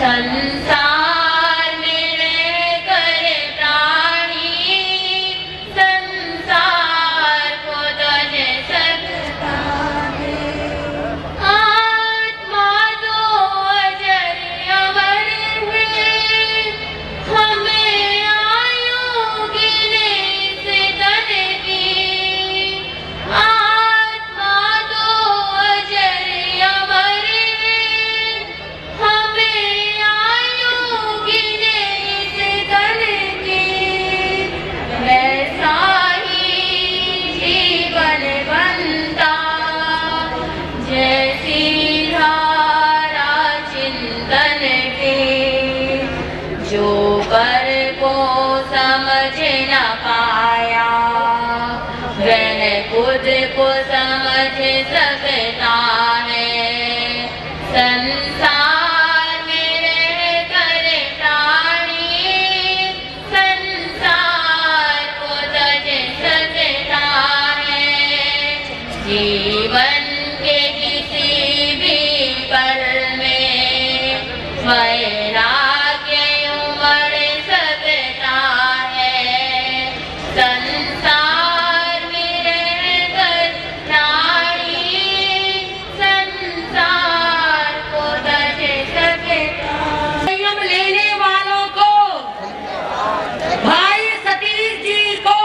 संसार में रहकर प्राणी संसार को तज सकता है। आत्मा तो अजर अमर है, हमें आयु गिने से तन की। आत्मा तो अजर अमर है, हमें आयु गिने से तन की। वैसा ही जीवन बनता जैसी धारा चिंतन के। जो कर को समझ न पाया वह खुद को समझ सकता है। संसार में रहकर प्राणी संसार को तज सकता है। जीवन के किसी भी पल में वैराग्य उमड़ सकता है। संसार में रहकर प्राणी संसार को तज सकता है। संयम लेने वालों को, भाई सतीश जी को,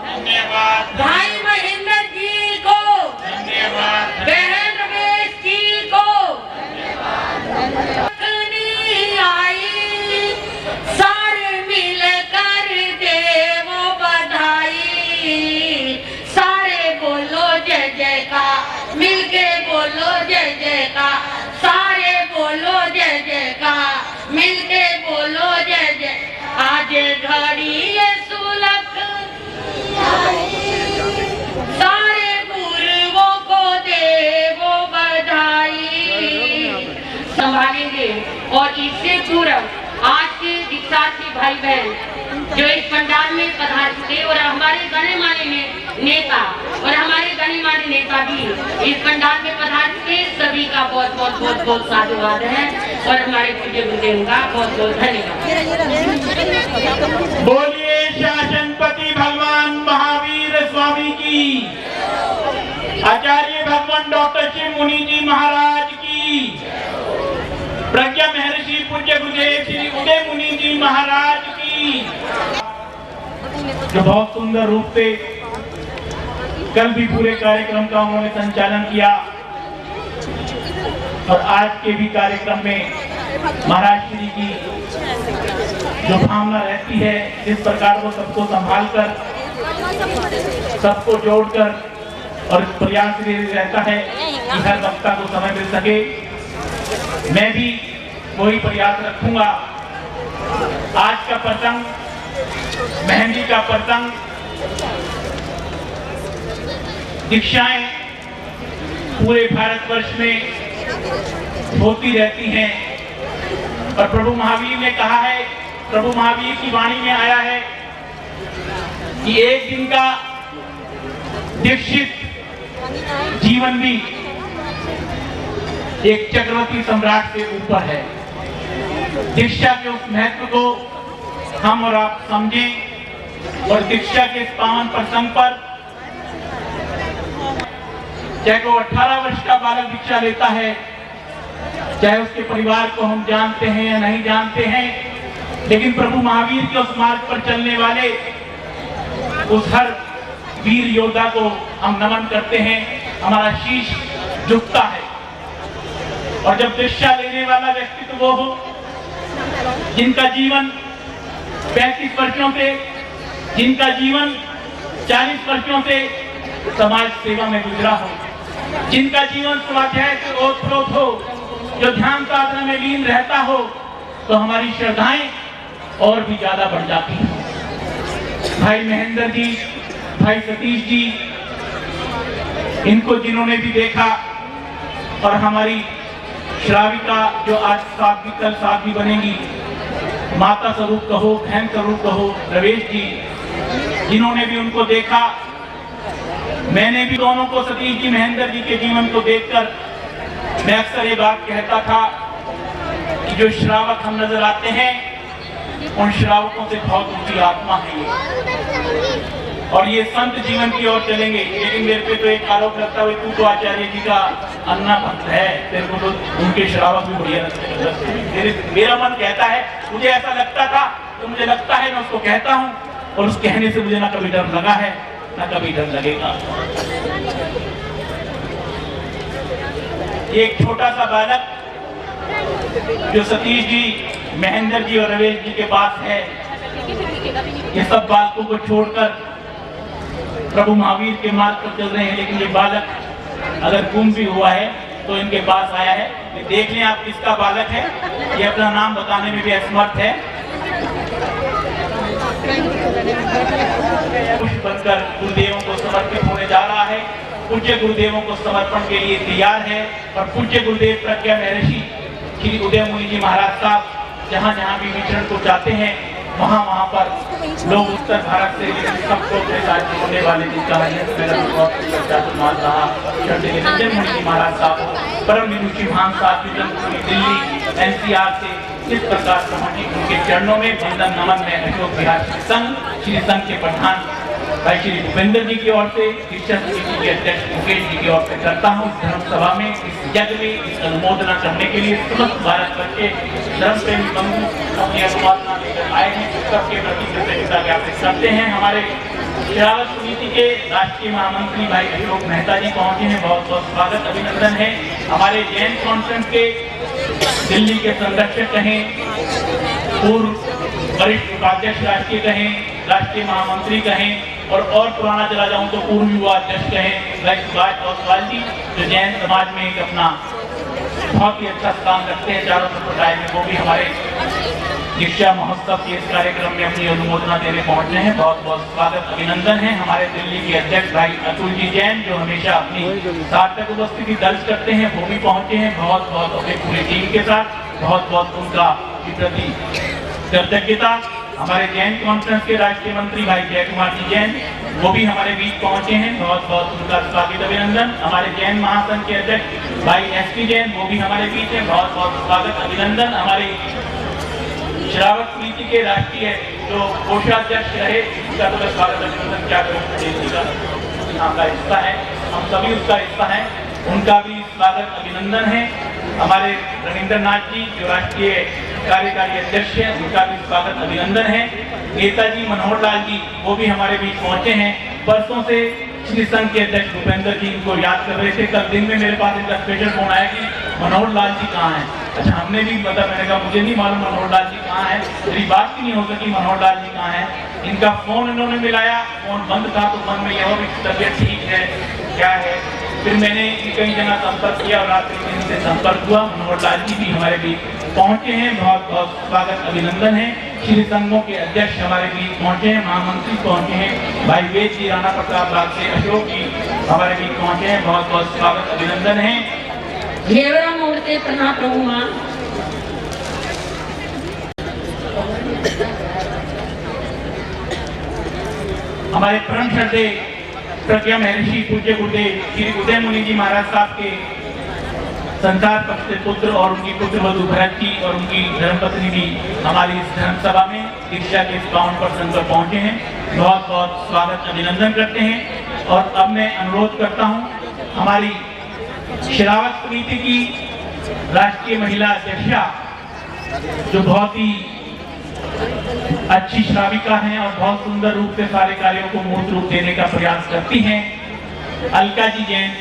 धन्यवाद, भाई महेंद्र जी को, धन्यवाद, बहन रमेश जी को आई, सारे मिलकर देवो बधाई। सारे बोलो जय जयकार, मिलके बोलो जय जयकार। सारे बोलो जय जयकार, मिलके बोलो जय जय। आज घड़ी ये सुलख सारे पूर्वों को देवो बधाई। संभालेंगे और इससे पूर्व आज के दीक्षार्थी भाई बहन जो इस पंडाल में पधार चुके और हमारे गणे माने नेता और हमारे गणे माने नेता भी इस पंडाल में पधार चुके, सभी का बहुत बहुत साधुवाद है और हमारे पूज्य गुरुदेव का बहुत बहुत धन्यवाद। बोलिए शासनपति भगवान महावीर स्वामी की, आचार्य भगवान डॉक्टर शिव मुनि जी महाराज की, प्रज्ञा महर्षि पूज्य गुरुदेव श्री उदय मुनि जी महाराज की, जो बहुत सुंदर रूप से कल भी पूरे कार्यक्रम का उन्होंने संचालन किया और आज के भी कार्यक्रम में महाराज श्री की जो भावना रहती है, जिस प्रकार वो सबको संभाल कर, सबको जोड़कर और प्रयास रहता है कि हर वक्ता को समय मिल सके, मैं भी वही प्रयास रखूंगा। आज का प्रसंग, मेहंदी का प्रसंग, दीक्षाएं पूरे भारतवर्ष में होती रहती हैं और प्रभु महावीर ने कहा है, प्रभु महावीर की वाणी में आया है कि एक दिन का दीक्षित जीवन भी एक चक्रवर्ती सम्राट से ऊपर है। दीक्षा के उस महत्व को हम और आप समझें और दीक्षा के इस पावन प्रसंग पर, चाहे वो 18 वर्ष का बालक दीक्षा लेता है, चाहे उसके परिवार को हम जानते हैं या नहीं जानते हैं, लेकिन प्रभु महावीर के उस मार्ग पर चलने वाले उस हर वीर योद्धा को हम नमन करते हैं, हमारा शीश झुकता है। और जब दीक्षा लेने वाला व्यक्ति तो वो हो जिनका जीवन 35 वर्षों से, जिनका जीवन 40 वर्षों से समाज सेवा में गुजरा हो, जिनका जीवन स्वाध्याय से ओतप्रोत हो, जो ध्यान साधना में लीन रहता हो, तो हमारी श्रद्धाएं और भी ज्यादा बढ़ जाती हैं। भाई महेंद्र जी, भाई सतीश जी, इनको जिन्होंने भी देखा, और हमारी श्राविका जो आज साध्वी, कल साध्वी बनेंगी, माता स्वरूप कहो, बहन स्वरूप कहो, रवेश जी, जिन्होंने भी उनको देखा, मैंने भी दोनों को, सतीश जी, महेंद्र जी के जीवन को देखकर मैं अक्सर ये बात कहता था कि जो श्रावक हम नजर आते हैं उन श्रावकों से बहुत ऊंची आत्मा है ये, और ये संत जीवन की ओर चलेंगे। लेकिन मेरे पे तो एक आरोप लगता है, तू तो आचार्य जी का अन्ना भक्त है, तेरे को तो उनके श्रावक भी बढ़िया लगते हैं। मेरा मन कहता है, मुझे ऐसा लगता था तो मुझे लगता है, मैं उसको कहता हूँ, और उस कहने से मुझे ना कभी डर लगा है ना कभी डर लगेगा। एक छोटा सा बालक जो सतीश जी, महेंद्र जी और रवेश जी के पास है, ये सब बालकों को छोड़कर प्रभु महावीर के मार्ग पर चल रहे हैं। लेकिन ये बालक अगर गुम भी हुआ है तो इनके पास आया है। ये देख लें आप किसका बालक है, ये अपना नाम बताने में भी असमर्थ है। खुश बनकर गुरुदेवों को समर्पित होने जा रहा है, पूज्य गुरुदेवों को समर्पण के लिए तैयार है। और पूज्य गुरुदेव प्रज्ञा महर्षि श्री उदय मुनि जी महाराज साहब जहाँ जहाँ भी विचरण को जाते हैं वहाँ वहाँ पर लोग उत्तर भारत से सबको अपने साथ होने वाले जिनका मान रहा उदय मुनि जी महाराज साहब, परम विदुषी भान साहब दिल्ली NCR से इस प्रकार पहुंची, उनके चरणों में वंदन नमन में अशोक विहार श्री संघ के प्रधान भाई श्री भूपेंद्र जी की ओर से, शिक्षा समिति के अध्यक्ष मुकेश जी की ओर से करता हूँ। धर्म सभा में इस यज्ञ में इस अनुमोदना करने के लिए समस्त भारत बच्चे धर्म प्रेमी बंधु अपनी अनुमोदना लेकर आए हैं, सबके प्रति कृतज्ञता ज्ञापित करते हैं। हमारे श्रावक समिति के राष्ट्रीय महामंत्री भाई अशोक मेहता जी पहुंचे हैं, बहुत बहुत स्वागत अभिनंदन है। हमारे जैन कॉन्फ्रेंस के दिल्ली के संरक्षक कहें, पूर्व वरिष्ठ उपाध्यक्ष राष्ट्रीय कहें, राष्ट्रीय महामंत्री कहें, और पुराना चला जाऊं तो पूर्व युवा अध्यक्ष कहें भाई सुभाष जायसवाल जी, जो जैन समाज में एक अपना बहुत ही अच्छा स्थान रखते हैं चारों संप्रदाय में, वो भी हमारे दीक्षा महोत्सव के इस कार्यक्रम में अपनी अनुमोदना देने पहुंचे हैं। बहुत बहुत स्वागत अभिनंदन है। हमारे दिल्ली के अध्यक्ष भाई अतुल जी जैन, जो हमेशा अपनी सार्थक उपस्थिति दर्ज करते हैं, वो भी पहुंचे हैं बहुत बहुत अपनी पूरी टीम के साथ। बहुत बहुत उनका प्रति कृतज्ञता। हमारे जैन कॉन्फ्रेंस के राष्ट्रीय मंत्री भाई जय कुमार जी जैन, वो भी हमारे बीच पहुंचे हैं, बहुत बहुत उनका स्वागत अभिनंदन। हमारे जैन महासंघ के अध्यक्ष भाई SP जैन, वो भी हमारे बीच हैं, बहुत बहुत स्वागत अभिनंदन। हमारे श्रावक समिति के राष्ट्रीय जो कोषाध्यक्ष रहे, उसका तो स्वागत अभिनंदन क्या करूँ, नाम का हिस्सा है, हम सभी उसका हिस्सा है, उनका भी स्वागत अभिनंदन है। हमारे रविंद्र नाथ जी जो राष्ट्रीय कार्यकारी अध्यक्ष हैं, उनका भी स्वागत अभिनंदन है। नेताजी मनोहर लाल जी, वो भी हमारे बीच पहुंचे हैं। बरसों से श्री संघ के अध्यक्ष भूपेंद्र जी इनको याद कर रहे थे। कल दिन में मेरे पास इनका स्पेशल फोन आया कि मनोहर लाल जी कहाँ हैं। अच्छा, हमने भी पता, मैंने कहा मुझे नहीं मालूम मनोहर लाल जी कहाँ हैं, मेरी बात भी नहीं हो सकी मनोहर लाल जी कहाँ हैं। इनका फोन इन्होंने मिलाया, फोन बंद था, तो मन में यह भी तबियत ठीक है क्या है। फिर मैंने कई जगह संपर्क किया और रात में इनसे संपर्क हुआ। मनोहर लाल जी भी हमारे बीच पहुंचे हैं, बहुत बहुत स्वागत अभिनंदन है। श्री संघों के अध्यक्ष हमारे बीच पहुंचे हैं, महामंत्री पहुंचे हैं, भाई वेद जी राणा प्रताप बाग से अशोक जी हमारे बीच पहुंचे हैं, बहुत बहुत स्वागत अभिनंदन है। घेवरा मूर्ति प्रणाम प्रभु मां। हमारे परम श्रद्धेय प्रज्ञा महर्षि पूज्य गुरुदेव श्री उदय मुनि जी महाराज साहब के संसार पक्ष के पुत्र और उनकी पुत्र वधु भरत जी और उनकी धर्मपत्नी भी हमारी इस धर्म सभा में दीक्षा के 52% पर पहुंचे हैं, बहुत बहुत स्वागत अभिनंदन करते हैं। और अब मैं अनुरोध करता हूं, हमारी श्रावक समिति की राष्ट्रीय महिला अध्यक्षा, जो बहुत ही अच्छी श्राविका हैं और बहुत सुंदर रूप से सारे कार्यों को मूर्त रूप देने का प्रयास करती हैं, अलका जी जैन,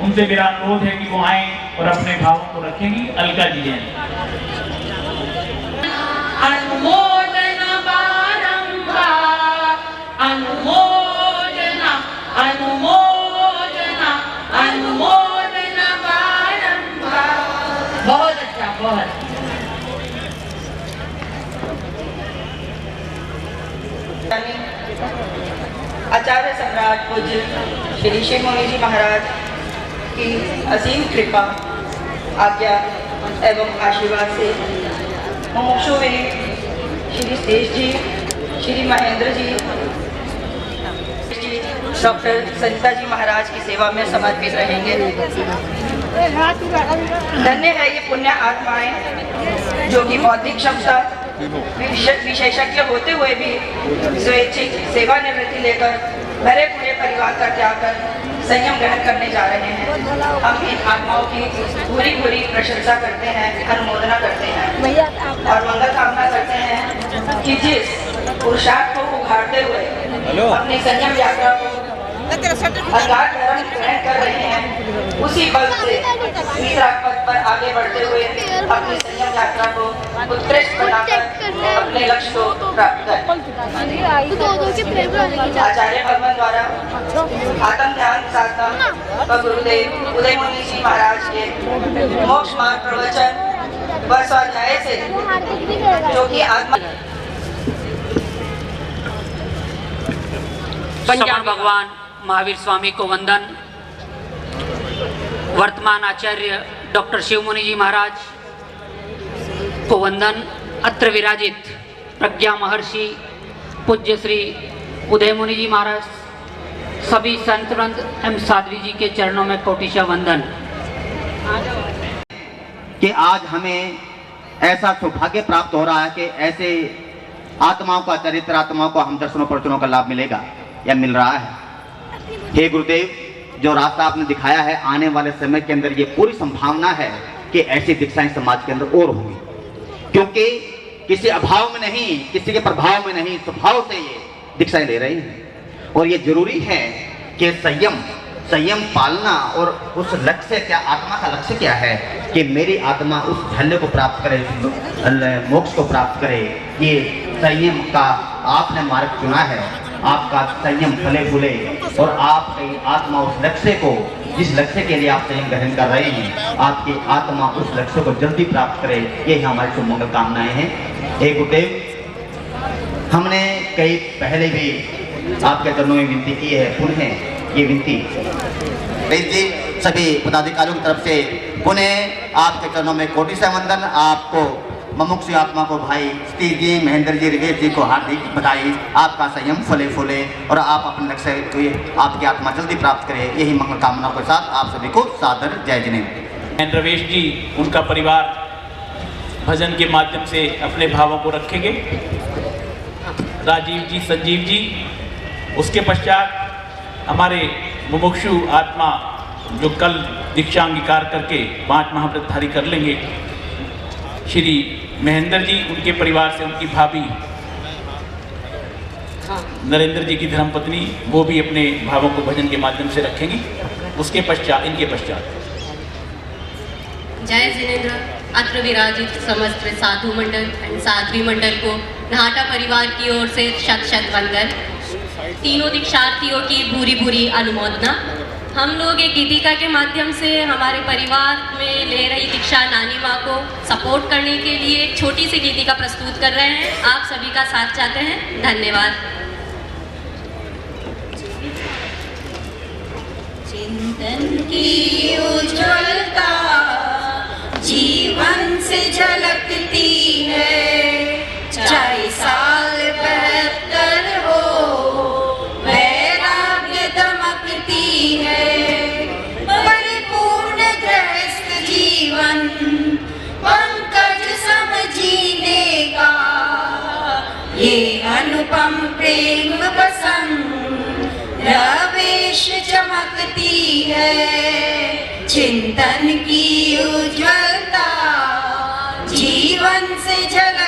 उनसे मेरा अनुरोध है कि वो आए और अपने भावों को रखेंगी। अलका जी जैन। अनुमोदना बारंबार, अनुमोदना अनुमोदना अनुमोदना बारंबार। बहुत अच्छा, बहुत। आचार्य सम्राट पूज्य श्री शिव मुनि जी महाराज की असीम कृपा, आज्ञा एवं आशीर्वाद से मुमुक्षु श्री शेष जी, श्री महेंद्र जी, डॉक्टर सरिता जी महाराज की सेवा में समर्पित रहेंगे। धन्य है ये पुण्य आत्माएं जो कि बौद्धिक क्षमता विशेषज्ञ होते हुए भी स्वैच्छिक सेवानिवृत्ति लेकर भरे पूरे परिवार का त्याग कर संयम ग्रहण करने जा रहे हैं। हम इन आत्माओं की पूरी पूरी प्रशंसा करते हैं, अनुमोदना करते हैं और मंगल कामना करते हैं कि जिस पुरुषार्थ को उघाड़ते हुए अपनी संयम यात्रा को अगाध धर्म ग्रहण कर रहे हैं, उसी बल से तीसरा पद पर आगे बढ़ते हुए अपनी संयम यात्रा को उत्कृष्ट बनाकर अपने लक्ष्य को प्राप्त करें। आचार्य भगवान द्वारा आत्म ध्यान साधना व गुरुदेव उदय मुनि जी महाराज के मोक्ष मार्ग प्रवचन व स्वाध्याय से जो कि आत्मा पंजाब भगवान महावीर स्वामी को वंदन। वर्तमान आचार्य डॉक्टर शिव मुनि जी महाराज को वंदन। अत्र विराजित प्रज्ञा महर्षि पूज्य श्री उदय मुनि जी महाराज, सभी संत वृंद एवं साध्वी जी के चरणों में कोटिशा वंदन। कि आज हमें ऐसा सौभाग्य प्राप्त हो रहा है कि ऐसे आत्माओं का चरित्र आत्माओं को हम दर्शनों प्रवचनों का लाभ मिलेगा या मिल रहा है। हे गुरुदेव, जो रास्ता आपने दिखाया है, आने वाले समय के अंदर ये पूरी संभावना है कि ऐसी दीक्षाएं समाज के अंदर और होंगी, क्योंकि किसी अभाव में नहीं, किसी के प्रभाव में नहीं, स्वभाव से ये दीक्षाएं ले रहे हैं। और ये जरूरी है कि संयम पालना। और उस लक्ष्य से क्या, आत्मा का लक्ष्य क्या है कि मेरी आत्मा उस धन्य को प्राप्त करे, मोक्ष को प्राप्त करे। ये संयम का आपने मार्ग चुना है, आपका संयम फले फूले और आपकी आत्मा उस लक्ष्य को, जिस लक्ष्य के लिए आप संयम ग्रहण कर रहे हैं, आपकी आत्मा उस लक्ष्य को जल्दी प्राप्त करे। यही हमारी शुभ मंगल कामनाएं हैं। हे गुरुदेव, हमने कई पहले भी आपके चरणों में विनती की है, पुनः ये विनती सभी पदाधिकारियों की तरफ से पुनः आपके चरणों में कोटि से वंदन। आपको मुमुक्षु आत्मा को भाई स्टीव जी, महेंद्र जी, रिवेश जी को हार्दिक बधाई। आपका संयम फले फूले और आप अपने लक्ष्य को, आपकी आत्मा जल्दी प्राप्त करे। यही मंगल कामनाओं के साथ आप सभी को सादर जय जिनेन्द्र। रवेश जी, उनका परिवार भजन के माध्यम से अपने भावों को रखेंगे। राजीव जी, संजीव जी, उसके पश्चात हमारे मुमुक्षु आत्मा जो कल दीक्षा अंगीकार करके 5 महाव्रतधारी कर लेंगे, श्री महेंद्र जी, उनके परिवार से उनकी भाभी नरेंद्र जी की धर्मपत्नी, वो भी अपने भावों को भजन के माध्यम से रखेंगी। उसके पश्चात, इनके पश्चात जय जिनेन्द्र। अत्र विराजित समस्त साधु मंडल एंड साध्वी मंडल को नाटा परिवार की ओर से शत शत वंदन। तीनों दीक्षार्थियों की भूरी भूरी अनुमोदना। हम लोग एक गीतिका के माध्यम से हमारे परिवार में ले रही दीक्षा नानी माँ को सपोर्ट करने के लिए एक छोटी सी गीतिका प्रस्तुत कर रहे हैं। आप सभी का साथ चाहते हैं। धन्यवाद। चिंतन की उज्ज्वलता जीवन से झलकती है, चाहे साल 72 हो, वैराग्य दमकती है। परिपूर्ण गृहस्थ जीवन पंकज सम जीने का, ये अनुपम प्रेम पसंद रवेश चमकती है। चिंतन की उज्ज्वलता जीवन से झलक